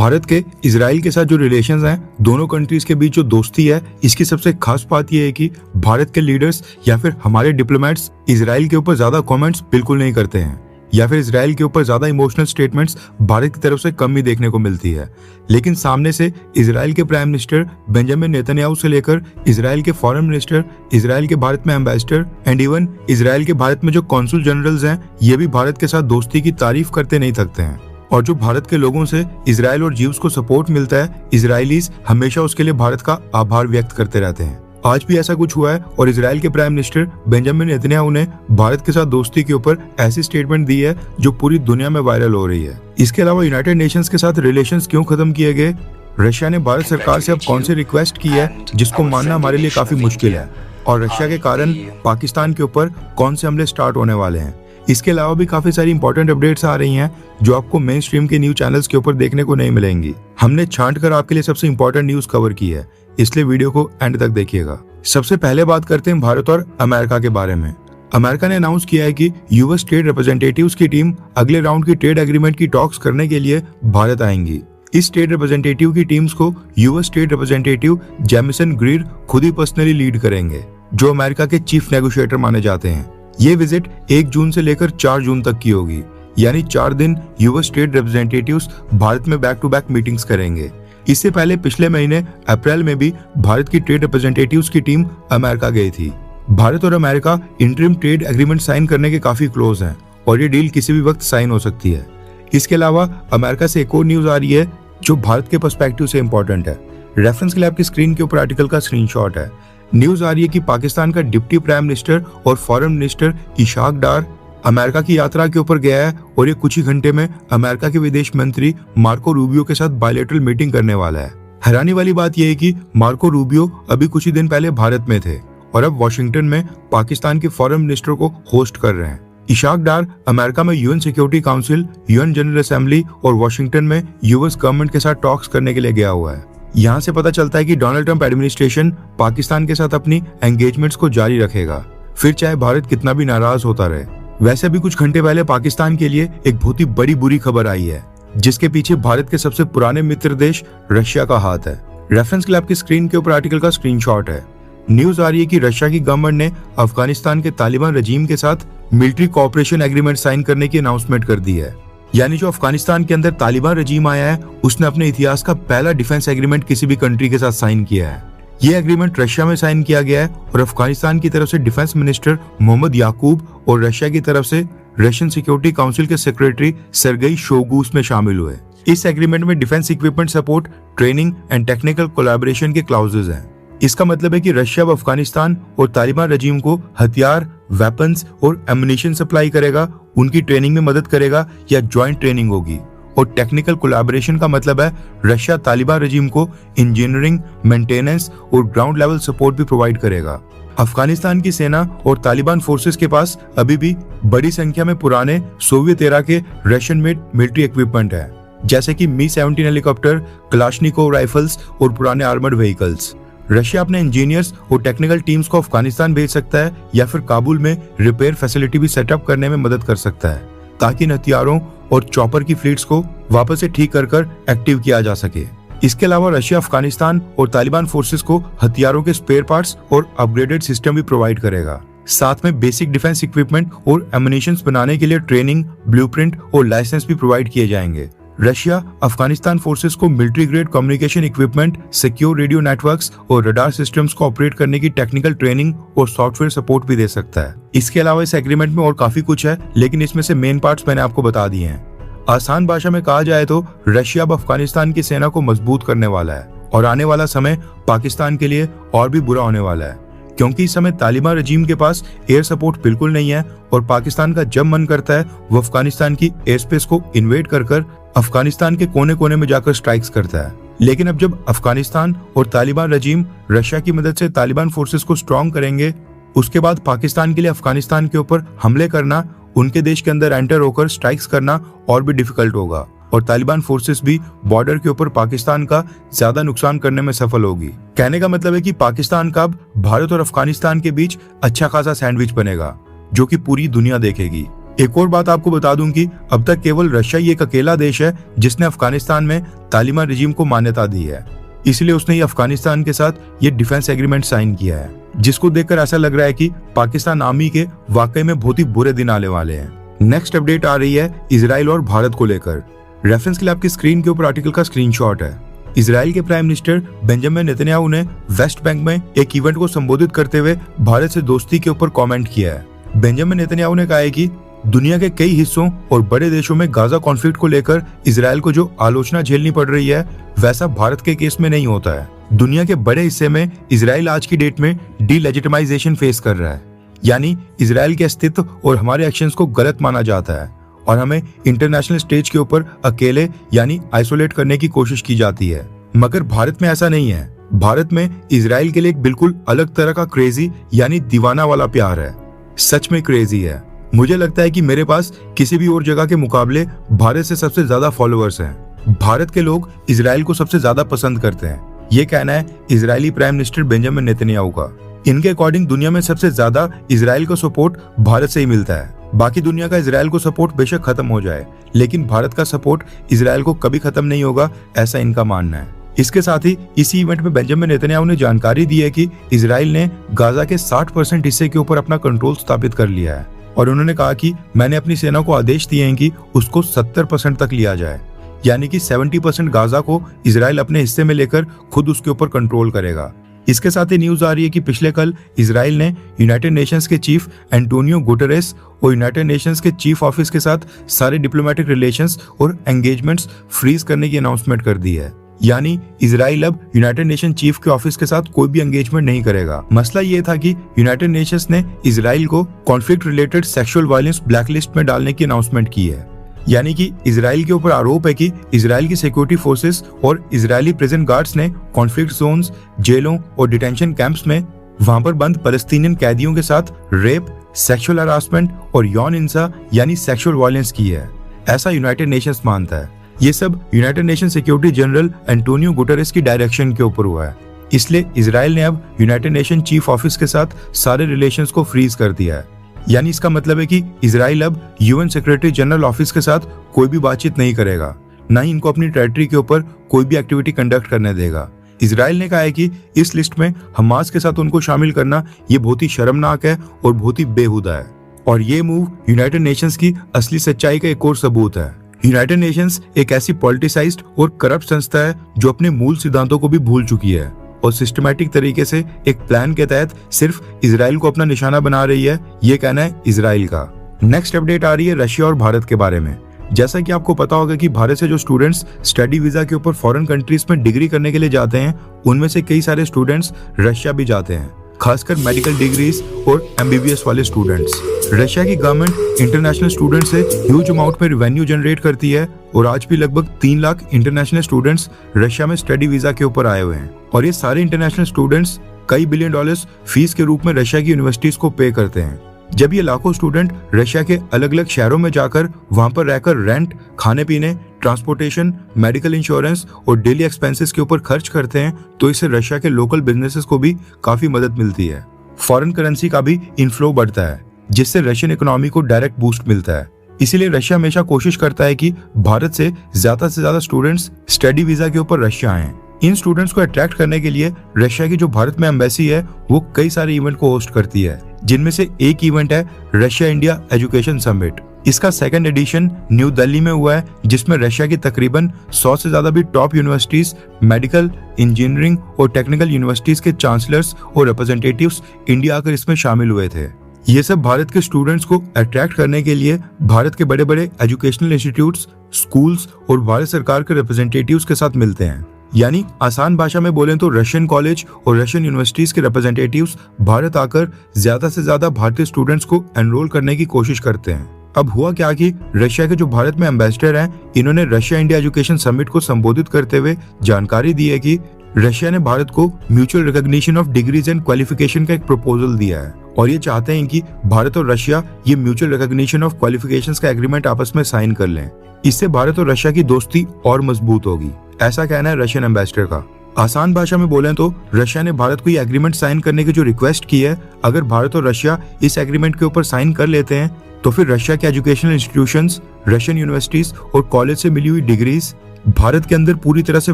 भारत के इजराइल के साथ जो रिलेशंस हैं, दोनों कंट्रीज के बीच जो दोस्ती है, इसकी सबसे खास बात यह है कि भारत के लीडर्स या फिर हमारे डिप्लोमेट्स इजराइल के ऊपर ज्यादा कमेंट्स बिल्कुल नहीं करते हैं, या फिर इजराइल के ऊपर ज्यादा इमोशनल स्टेटमेंट्स भारत की तरफ से कम ही देखने को मिलती है। लेकिन सामने से इजराइल के प्राइम मिनिस्टर बेंजामिन नेतन्याहू से लेकर इजराइल के फॉरेन मिनिस्टर, इजराइल के भारत में एम्बेसडर एंड इवन इजराइल के भारत में जो कॉन्सुल जनरल्स हैं, ये भी भारत के साथ दोस्ती की तारीफ करते नहीं थकते हैं। और जो भारत के लोगों से इजराइल और जीव्स को सपोर्ट मिलता है, इजरायलीज हमेशा उसके लिए भारत का आभार व्यक्त करते रहते हैं। आज भी ऐसा कुछ हुआ है और इजराइल के प्राइम मिनिस्टर बेंजामिन नेतन्याहू ने भारत के साथ दोस्ती के ऊपर ऐसी स्टेटमेंट दी है जो पूरी दुनिया में वायरल हो रही है। इसके अलावा यूनाइटेड नेशंस के साथ रिलेशंस क्यों खत्म किए गए, रशिया ने भारत सरकार से अब कौन सी रिक्वेस्ट की है जिसको मानना हमारे लिए काफी मुश्किल है, और रशिया के कारण पाकिस्तान के ऊपर कौन से हमले स्टार्ट होने वाले हैं। इसके अलावा भी काफी सारी इंपॉर्टेंट अपडेट्स आ रही हैं जो आपको मेन स्ट्रीम के न्यूज चैनल्स के ऊपर देखने को नहीं मिलेंगी। हमने छांट कर आपके लिए सबसे इंपॉर्टेंट न्यूज कवर की है, इसलिए वीडियो को एंड तक देखिएगा। सबसे पहले बात करते हैं भारत और अमेरिका के बारे में। अमेरिका ने अनाउंस किया है कि यूएस ट्रेड रिप्रेजेंटेटिव्स की टीम अगले राउंड की ट्रेड एग्रीमेंट की टॉक्स करने के लिए भारत आएंगी। इस ट्रेड रिप्रेजेंटेटिव की टीम्स को US trade representative Jameson Greer खुद ही पर्सनली लीड करेंगे, जो अमेरिका के चीफ नेगोशिएटर माने जाते हैं। ये विजिट 1 जून से लेकर 4 जून तक की होगी, यानी 4 दिन यूएस ट्रेड रिप्रेजेंटेटिव्स भारत में बैक टू बैक मीटिंग्स करेंगे। इससे पहले पिछले महीने अप्रैल में भी भारत की ट्रेड रिप्रेजेंटेटिव्स की टीम अमेरिका गई थी। भारत और America interim trade agreement sign करने के काफी क्लोज हैं और ये डील किसी भी वक्त साइन हो सकती है। इसके अलावा अमेरिका से एक और न्यूज आ रही है जो भारत के पर्सपेक्टिव से इंपॉर्टेंट है। रेफरेंस के लिए आपकी स्क्रीन के ऊपर आर्टिकल का स्क्रीनशॉट है। न्यूज आ रही है कि पाकिस्तान का डिप्टी प्राइम मिनिस्टर और फॉरेन मिनिस्टर इशाक डार अमेरिका की यात्रा के ऊपर गया है और ये कुछ ही घंटे में अमेरिका के विदेश मंत्री मार्को रूबियो के साथ बायलैटरल मीटिंग करने वाला है। हैरानी वाली बात यह है कि मार्को रूबियो अभी कुछ ही दिन पहले भारत में थे और अब वॉशिंगटन में पाकिस्तान के फॉरेन मिनिस्टर को होस्ट कर रहे हैं। इशाक डार अमेरिका में UN security council, UN general assembly और वॉशिंगटन में यूएस गवर्नमेंट के साथ टॉक्स करने के लिए गया हुआ है। यहाँ से पता चलता है कि डोनाल्ड ट्रंप एडमिनिस्ट्रेशन पाकिस्तान के साथ अपनी एंगेजमेंट्स को जारी रखेगा, फिर चाहे भारत कितना भी नाराज होता रहे। वैसे भी कुछ घंटे पहले पाकिस्तान के लिए एक बहुत ही बड़ी बुरी खबर आई है, जिसके पीछे भारत के सबसे पुराने मित्र देश रशिया का हाथ है। रेफरेंस के लिए आपकी स्क्रीन के ऊपर आर्टिकल का स्क्रीनशॉट है। न्यूज आ रही है कि रशिया की गवर्नमेंट ने अफगानिस्तान के तालिबान रजीम के साथ मिलिट्री कोऑपरेशन एग्रीमेंट साइन करने की अनाउंसमेंट कर दी है। यानी जो अफगानिस्तान के अंदर तालिबान रजीम आया है, उसने अपने इतिहास का पहला डिफेंस एग्रीमेंट किसी भी कंट्री के साथ साइन किया है। ये एग्रीमेंट रशिया में साइन किया गया है और अफगानिस्तान की तरफ से डिफेंस मिनिस्टर मोहम्मद याकूब और रशिया की तरफ से रशियन सिक्योरिटी काउंसिल के सेक्रेटरी सर्गेई शोइगु उसमें शामिल हुए। इस एग्रीमेंट में defence equipment support, training and technical collaboration के क्लाउजेज हैं। इसका मतलब है कि रशिया अब अफगानिस्तान और तालिबान रजीम को हथियार, वेपन्स और एमुनिशन सप्लाई करेगा, उनकी ट्रेनिंग में मदद करेगा या ज्वाइंट ट्रेनिंग होगी। और टेक्निकल कोलैबोरेशन का मतलब है रशिया तालिबान रजीम को इंजीनियरिंग, मेंटेनेंस और ग्राउंड लेवल सपोर्ट भी प्रोवाइड करेगा। अफगानिस्तान की सेना और तालिबान फोर्सेस के पास अभी भी बड़ी संख्या में पुराने सोवियत एरा के रशियन मेड मिलिट्री इक्विपमेंट है, जैसे कि मी-17 हेलीकॉप्टर, क्लाशनिकोव राइफल्स और पुराने आर्मर्ड व्हीकल्स। रशिया अपने इंजीनियर्स और टेक्निकल टीम्स को अफगानिस्तान भेज सकता है या फिर काबुल में रिपेयर फैसिलिटी भी सेटअप करने में मदद कर सकता है, ताकि इन हथियारों और चॉपर की फ्लीट्स को वापस से ठीक कर एक्टिव किया जा सके। इसके अलावा रशिया अफगानिस्तान और तालिबान फोर्सेस को हथियारों के स्पेयर पार्ट्स और अपग्रेडेड सिस्टम भी प्रोवाइड करेगा। साथ में बेसिक डिफेंस इक्विपमेंट और एमुनिशंस बनाने के लिए ट्रेनिंग, ब्लूप्रिंट और लाइसेंस भी प्रोवाइड किए जाएंगे। रशिया अफगानिस्तान फोर्सेस को military grade communication equipment, secure radio networks और रडार सिस्टम्स को ऑपरेट करने की टेक्निकल ट्रेनिंग और सॉफ्टवेयर सपोर्ट भी दे सकता है। इसके अलावा इस एग्रीमेंट में और काफी कुछ है, लेकिन इसमें से मेन पार्ट्स मैंने आपको बता दिए हैं। आसान भाषा में कहा जाए तो रशिया अब अफगानिस्तान की सेना को मजबूत करने वाला है और आने वाला समय पाकिस्तान के लिए और भी बुरा होने वाला है, क्योंकि इस समय तालिबान रजीम के पास एयर सपोर्ट बिल्कुल नहीं है और पाकिस्तान का जब मन करता है वो अफगानिस्तान की एयर स्पेस को इन्वेड कर अफगानिस्तान के कोने कोने में जाकर स्ट्राइक्स करता है। लेकिन अब जब अफगानिस्तान और तालिबान रजीम रशिया की मदद से तालिबान फोर्सेस को स्ट्रॉन्ग करेंगे, उसके बाद पाकिस्तान के लिए अफगानिस्तान के ऊपर हमले करना, उनके देश के अंदर एंटर होकर स्ट्राइक्स करना और भी डिफिकल्ट होगा और तालिबान फोर्सेस भी बॉर्डर के ऊपर पाकिस्तान का ज्यादा नुकसान करने में सफल होगी। कहने का मतलब है कि पाकिस्तान का अब भारत और अफगानिस्तान के बीच अच्छा खासा सैंडविच बनेगा, जो कि पूरी दुनिया देखेगी। एक और बात आपको बता दूं कि अब तक केवल रशिया ही एक अकेला देश है जिसने अफगानिस्तान में तालिबान रजीम को मान्यता दी है, इसलिए उसने ये अफगानिस्तान के साथ ये डिफेंस एग्रीमेंट साइन किया है, जिसको देखकर ऐसा लग रहा है कि पाकिस्तान आर्मी के वाकई में बहुत ही बुरे दिन आने वाले हैं। नेक्स्ट अपडेट आ रही है इजराइल और भारत को लेकर। रेफरेंस के लिए आपकी स्क्रीन के ऊपर आर्टिकल का स्क्रीनशॉट है। इजराइल के प्राइम मिनिस्टर बेंजामिन नेतन्याहू ने वेस्ट बैंक में एक इवेंट को संबोधित करते हुए भारत से दोस्ती के ऊपर कमेंट किया है। बेंजामिन नेतन्याहू ने कहा है कि दुनिया के कई हिस्सों और बड़े देशों में गाजा कॉन्फ्लिक्ट को लेकर इजराइल को जो आलोचना झेलनी पड़ रही है वैसा भारत के केस में नहीं होता है। दुनिया के बड़े हिस्से में इजराइल आज की डेट में डीलेजिटिमाइजेशन फेस कर रहा है, यानी इजराइल के अस्तित्व और हमारे एक्शंस को गलत माना जाता है और हमें इंटरनेशनल स्टेज के ऊपर अकेले यानी आइसोलेट करने की कोशिश की जाती है। मगर भारत में ऐसा नहीं है। भारत में इजराइल के लिए एक बिल्कुल अलग तरह का क्रेजी यानी दीवाना वाला प्यार है। सच में क्रेजी है। मुझे लगता है कि मेरे पास किसी भी और जगह के मुकाबले भारत से सबसे ज्यादा फॉलोअर्स हैं। भारत के लोग इजराइल को सबसे ज्यादा पसंद करते हैं, ये कहना है Israeli prime minister Benjamin Netanyahu का। इनके अकॉर्डिंग दुनिया में सबसे ज्यादा इजराइल को सपोर्ट भारत से ही मिलता है। बाकी दुनिया का इजराइल को सपोर्ट बेशक खत्म हो जाए, लेकिन भारत का सपोर्ट इजराइल को कभी खत्म नहीं होगा, ऐसा इनका मानना है। इसके साथ ही इसी इवेंट में बेंजामिन नेतन्याहू ने जानकारी दी है कि इजराइल ने गाजा के 60% हिस्से के ऊपर अपना कंट्रोल स्थापित कर लिया है और उन्होंने कहा कि मैंने अपनी सेना को आदेश दिए हैं कि उसको 70% तक लिया जाए, यानी कि 70% गाजा को इजराइल अपने हिस्से में लेकर खुद उसके ऊपर कंट्रोल करेगा। इसके साथ ही न्यूज आ रही है कि पिछले कल इजराइल ने यूनाइटेड नेशंस के चीफ एंटोनियो गुटेरेस और यूनाइटेड नेशंस के चीफ ऑफिस के साथ सारे डिप्लोमेटिक रिलेशंस और एंगेजमेंट्स फ्रीज करने की अनाउंसमेंट कर दी है, यानी इजराइल अब यूनाइटेड नेशन चीफ के ऑफिस के साथ कोई भी एंगेजमेंट नहीं करेगा। मसला ये था कि यूनाइटेड नेशंस ने इजराइल को conflict related sexual violence blacklist में डालने की अनाउंसमेंट की है, यानी कि इजराइल के ऊपर आरोप है कि इजराइल की सिक्योरिटी फोर्सेस और इजरायली प्रिजन गार्ड्स ने कॉन्फ्लिक्ट जोन्स, जेलों और डिटेंशन कैंप्स में वहां पर बंद फलस्तीनियन कैदियों के साथ रेप, सेक्सुअल हरासमेंट और यौन हिंसा यानी सेक्सुअल वायलेंस की है, ऐसा यूनाइटेड नेशंस मानता है। ये सब United nation security general Antonio Guterres की डायरेक्शन के ऊपर हुआ है, इसलिए इजराइल ने अब यूनाइटेड नेशन चीफ ऑफिस के साथ सारे रिलेशंस को फ्रीज कर दिया है। यानी इसका मतलब है कि इजराइल अब यूएन सेक्रेटरी जनरल ऑफिस के साथ कोई भी बातचीत नहीं करेगा, न ही इनको अपनी टेरिटरी के ऊपर कोई भी एक्टिविटी कंडक्ट करने देगा। इजराइल ने कहा है कि इस लिस्ट में हमास के साथ उनको शामिल करना ये बहुत ही शर्मनाक है और बहुत ही बेहुदा है, और ये मूव यूनाइटेड नेशंस की असली सच्चाई का एक और सबूत है। यूनाइटेड नेशंस एक ऐसी पॉलिटिसाइज्ड और करप्ट संस्था है जो अपने मूल सिद्धांतों को भी भूल चुकी है और सिस्टमैटिक तरीके से एक प्लान के तहत सिर्फ इजराइल को अपना निशाना बना रही है, ये कहना है इजराइल का। नेक्स्ट अपडेट आ रही है रशिया और भारत के बारे में। जैसा कि आपको पता होगा कि भारत से जो स्टूडेंट्स स्टडी वीजा के ऊपर फॉरेन कंट्रीज में डिग्री करने के लिए जाते हैं, उनमें से कई सारे स्टूडेंट्स रशिया भी जाते हैं, खासकर मेडिकल डिग्रीज और एमबीबीएस वाले स्टूडेंट्स। रशिया की गवर्नमेंट इंटरनेशनल स्टूडेंट से ह्यूज अमाउंट में रेवेन्यू जनरेट करती है और आज भी लगभग 3 लाख इंटरनेशनल स्टूडेंट्स रशिया में स्टडी वीजा के ऊपर आए हुए हैं, और ये सारे इंटरनेशनल स्टूडेंट्स कई बिलियन डॉलर्स फीस के रूप में रशिया की यूनिवर्सिटीज को पे करते हैं। जब ये लाखों स्टूडेंट रशिया के अलग अलग शहरों में जाकर वहां पर रहकर रेंट, खाने पीने, ट्रांसपोर्टेशन, मेडिकल इंश्योरेंस और डेली एक्सपेंसेस के ऊपर खर्च करते हैं, तो इससे रशिया के लोकल बिजनेसेस को भी काफी मदद मिलती है। फॉरेन करेंसी का भी इनफ्लो बढ़ता है, जिससे रशियन इकोनॉमी को डायरेक्ट बूस्ट मिलता है। इसीलिए रशिया हमेशा कोशिश करता है कि भारत से ज्यादा स्टूडेंट्स स्टडी वीजा के ऊपर रशिया आएं। इन स्टूडेंट्स को अट्रैक्ट करने के लिए रशिया की जो भारत में एम्बेसी है वो कई सारे इवेंट को होस्ट करती है, जिनमें से एक इवेंट है रशिया इंडिया एजुकेशन समिट। इसका 2nd एडिशन न्यू दिल्ली में हुआ है, जिसमें रशिया की तकरीबन 100 से ज्यादा भी टॉप यूनिवर्सिटीज, मेडिकल, इंजीनियरिंग और टेक्निकल यूनिवर्सिटीज के चांसलर्स और रिप्रेजेंटेटिव्स इंडिया आकर इसमें शामिल हुए थे। ये सब भारत के स्टूडेंट्स को अट्रैक्ट करने के लिए भारत के बड़े बड़े एजुकेशनल इंस्टीट्यूट्स, स्कूल्स और भारत सरकार के रिप्रेजेंटेटिव्स के साथ मिलते हैं। यानी आसान भाषा में बोलें तो रशियन कॉलेज और रशियन यूनिवर्सिटीज के रिप्रेजेंटेटिव्स भारत आकर ज्यादा से ज्यादा भारतीय स्टूडेंट्स को एनरोल करने की कोशिश करते हैं। अब हुआ क्या कि रशिया के जो भारत में एम्बेसडर हैं, इन्होंने रशिया इंडिया एजुकेशन समिट को संबोधित करते हुए जानकारी दी है कि रशिया ने भारत को mutual recognition of degrees and qualification का एक प्रपोजल दिया है, और ये चाहते हैं कि भारत और रशिया ये म्यूचुअल रिकॉग्निशन ऑफ क्वालिफिकेशंस का एग्रीमेंट आपस में साइन कर लें। इससे भारत और रशिया की दोस्ती और मजबूत होगी, ऐसा कहना है रशियन एम्बेसडर का। आसान भाषा में बोलें तो रशिया ने भारत को ये एग्रीमेंट साइन करने की जो रिक्वेस्ट की है, अगर भारत और रशिया इस एग्रीमेंट के ऊपर साइन कर लेते हैं तो फिर रशिया के एजुकेशनल इंस्टीट्यूशंस, रशियन यूनिवर्सिटीज और कॉलेज से मिली हुई डिग्रीज भारत के अंदर पूरी तरह से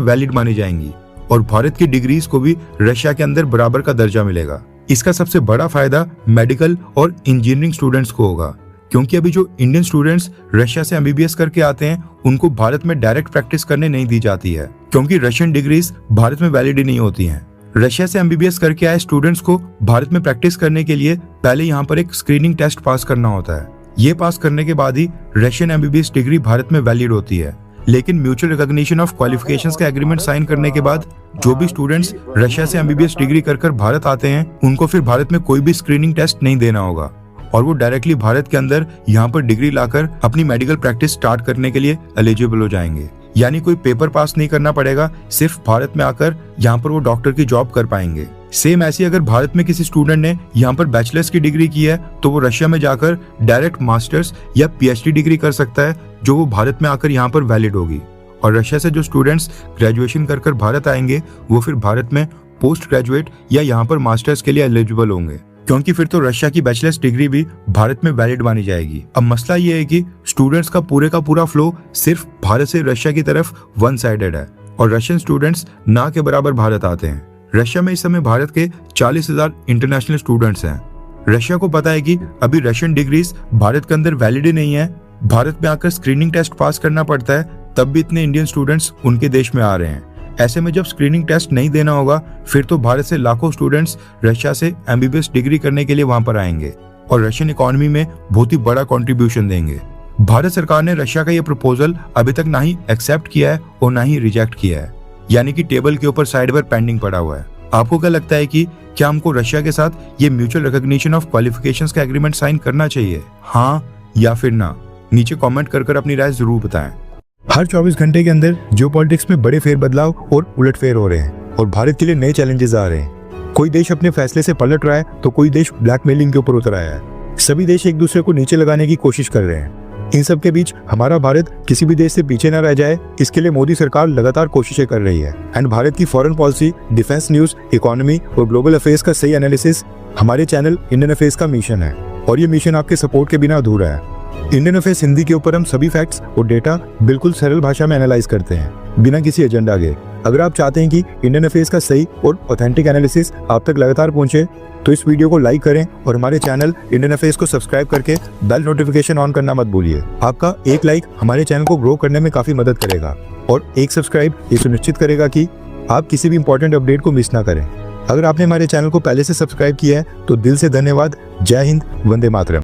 वैलिड मानी जाएंगी और भारत की डिग्रीज को भी रशिया के अंदर बराबर का दर्जा मिलेगा। इसका सबसे बड़ा फायदा मेडिकल और इंजीनियरिंग स्टूडेंट्स को होगा, क्योंकि अभी जो इंडियन स्टूडेंट्स रशिया से एमबीबीएस करके आते हैं उनको भारत में डायरेक्ट प्रैक्टिस करने नहीं दी जाती है, क्योंकि रशियन डिग्रीज भारत में वैलिड ही नहीं होती हैं। रशिया से एमबीबीएस करके आए स्टूडेंट्स को भारत में प्रैक्टिस करने के लिए पहले यहाँ पर एक स्क्रीनिंग टेस्ट पास करना होता है। ये पास करने के बाद ही रशियन एमबीबीएस डिग्री भारत में वैलिड होती है। लेकिन म्यूचुअल रिकॉग्निशन ऑफ क्वालिफिकेशंस का एग्रीमेंट साइन करने के बाद जो भी स्टूडेंट्स रशिया से एमबीबीएस डिग्री कर भारत आते हैं उनको फिर भारत में कोई भी स्क्रीनिंग टेस्ट नहीं देना होगा और वो डायरेक्टली भारत के अंदर यहाँ पर डिग्री लाकर अपनी मेडिकल प्रैक्टिस स्टार्ट करने के लिए एलिजिबल हो जाएंगे। यानी कोई पेपर पास नहीं करना पड़ेगा, सिर्फ भारत में आकर यहाँ पर वो डॉक्टर की जॉब कर पाएंगे। सेम ऐसी अगर भारत में किसी स्टूडेंट ने यहाँ पर बैचलर्स की डिग्री की है तो वो रशिया में जाकर डायरेक्ट मास्टर्स या पीएचडी डिग्री कर सकता है, जो वो भारत में आकर यहाँ पर वैलिड होगी। और रशिया से जो स्टूडेंट्स ग्रेजुएशन कर भारत आएंगे वो फिर भारत में पोस्ट ग्रेजुएट या यहाँ पर मास्टर्स के लिए एलिजिबल होंगे, क्योंकि फिर तो रशिया की बैचलर्स डिग्री भी भारत में वैलिड मानी जाएगी। अब मसला ये है कि स्टूडेंट्स का पूरा फ्लो सिर्फ भारत से रशिया की तरफ वन साइडेड है और रशियन स्टूडेंट्स ना के बराबर भारत आते हैं। रशिया में इस समय भारत के 40,000 इंटरनेशनल स्टूडेंट्स हैं। रशिया को पता है कि अभी रशियन डिग्रीज भारत के अंदर वैलिड ही नहीं है, भारत में आकर स्क्रीनिंग टेस्ट पास करना पड़ता है, तब भी इतने इंडियन स्टूडेंट्स उनके देश में आ रहे हैं। ऐसे में जब स्क्रीनिंग टेस्ट नहीं देना होगा फिर तो भारत से लाखों स्टूडेंट्स रशिया से एमबीबीएस डिग्री करने के लिए वहां पर आएंगे और रशियन इकोनॉमी में बहुत ही बड़ा कंट्रीब्यूशन देंगे। भारत सरकार ने रशिया का ये प्रपोजल अभी तक ना ही एक्सेप्ट किया है और ना ही रिजेक्ट किया है, यानी कि टेबल के ऊपर साइड पर पेंडिंग पड़ा हुआ है। आपको क्या लगता है कि क्या हमको रशिया के साथ ये म्यूचुअल रिकॉग्निशन ऑफ क्वालिफिकेशंस का एग्रीमेंट साइन करना चाहिए, हाँ या फिर ना? नीचे कमेंट कर अपनी राय जरूर बताएं। हर 24 घंटे के अंदर जियोपॉलिटिक्स में बड़े फेरबदलाव और उलटफेर हो रहे हैं और भारत के लिए नए चैलेंजेस आ रहे हैं। कोई देश अपने फैसले से पलट रहा है तो कोई देश ब्लैकमेलिंग के ऊपर उतर आया है। सभी देश एक दूसरे को नीचे लगाने की कोशिश कर रहे हैं। इन सब के बीच हमारा भारत किसी भी देश से पीछे न रह जाए, इसके लिए मोदी सरकार लगातार कोशिशें कर रही है। एंड भारत की foreign policy, defence news, economy और ग्लोबल अफेयर्स का सही एनालिसिस हमारे चैनल इंडियन अफेयर्स का मिशन है और ये मिशन आपके सपोर्ट के बिना अधूरा है। इंडियन अफेयर्स हिंदी के ऊपर हम सभी फैक्ट्स और डेटा बिल्कुल सरल भाषा में एनालाइज करते हैं बिना किसी एजेंडा के। अगर आप चाहते हैं कि इंडियन अफेयर्स का सही और ऑथेंटिक एनालिसिस आप तक लगातार पहुंचे तो इस वीडियो को लाइक करें और हमारे चैनल इंडियन अफेयर्स को सब्सक्राइब करके बेल नोटिफिकेशन ऑन करना मत भूलिए। आपका एक लाइक हमारे चैनल को ग्रो करने में काफी मदद करेगा और एक सब्सक्राइब ये सुनिश्चित करेगा कि आप किसी भी इंपॉर्टेंट अपडेट को मिस ना करें। अगर आपने हमारे चैनल को पहले से सब्सक्राइब किया है तो दिल से धन्यवाद। जय हिंद, वंदे मातरम।